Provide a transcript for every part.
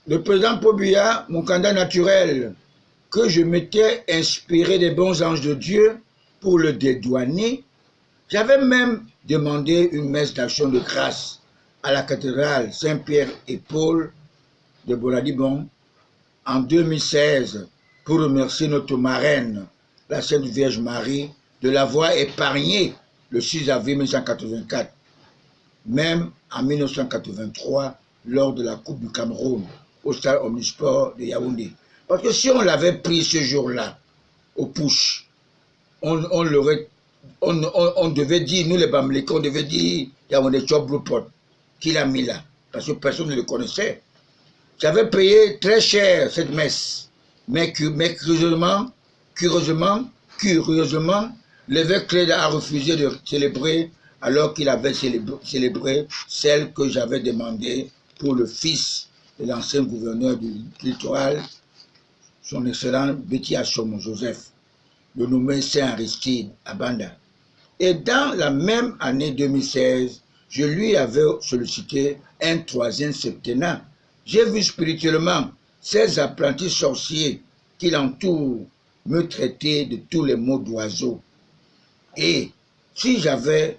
Le président Paul Biya, mon candidat naturel, que je m'étais inspiré des bons anges de Dieu pour le dédouaner, j'avais même demandé une messe d'action de grâce à la cathédrale Saint-Pierre et Paul de Boladibon en 2016 pour remercier notre marraine, la Sainte Vierge Marie, de l'avoir épargnée le 6 avril 1984, même en 1983, lors de la Coupe du Cameroun, au stade Omnisport de Yaoundé. Parce que si on l'avait pris ce jour-là, au push, on devait dire, nous les Bamlékons, on devait dire Yaoundé Chobropot, qui l'a mis là, parce que personne ne le connaissait. J'avais payé très cher cette messe, mais curieusement, l'évêque Cléda a refusé de célébrer alors qu'il avait célébré celle que j'avais demandée pour le fils de l'ancien gouverneur du littoral, son excellent Betty Achom Joseph, le nommé Saint-Aristide à Banda. Et dans la même année 2016, je lui avais sollicité un 3e septennat. J'ai vu spirituellement ces apprentis sorciers qui l'entourent me traiter de tous les mots d'oiseau. Et si j'avais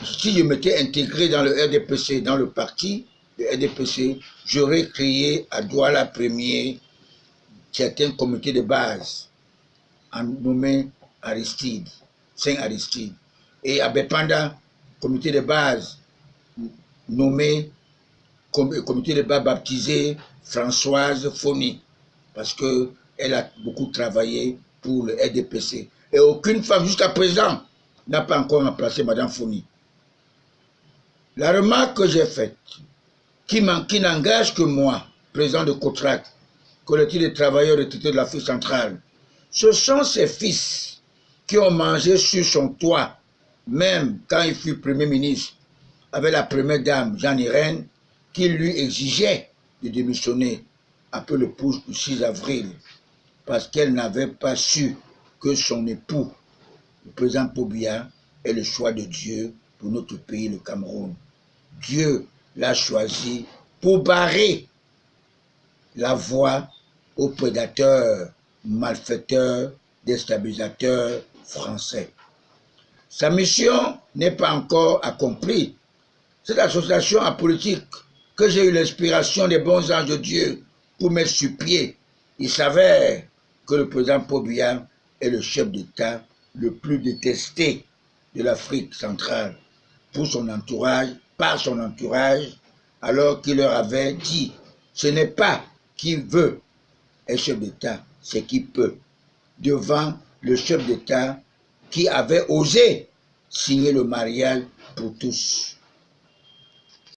si je m'étais intégré dans le RDPC, dans le parti du RDPC, j'aurais créé à Douala Premier certains comités de base en nommé Aristide, Saint-Aristide. Et à Bepanda, comité de base nommé comité de base baptisé Françoise Foni, parce qu'elle a beaucoup travaillé pour le RDPC. Et aucune femme jusqu'à présent n'a pas encore remplacé Madame Foni. La remarque que j'ai faite, qui n'engage que moi, président de COTRAC, collectif des travailleurs retraités de l'Afrique centrale, ce sont ses fils qui ont mangé sur son toit, même quand il fut Premier ministre, avec la première dame, Jeanne Irène, qui lui exigeait de démissionner après le push du 6 avril, parce qu'elle n'avait pas su que son époux, le président Paul Biya, est le choix de Dieu pour notre pays, le Cameroun. Dieu l'a choisi pour barrer la voie aux prédateurs, malfaiteurs, déstabilisateurs français. Sa mission n'est pas encore accomplie. Cette association apolitique que j'ai eu l'inspiration des bons anges de Dieu pour mettre sur pied, il s'avère que le président Paul Biya est le chef d'État le plus détesté de l'Afrique centrale pour son entourage, par son entourage, alors qu'il leur avait dit, ce n'est pas qui veut être chef d'État, c'est qui peut, devant le chef d'État qui avait osé signer le mariage pour tous.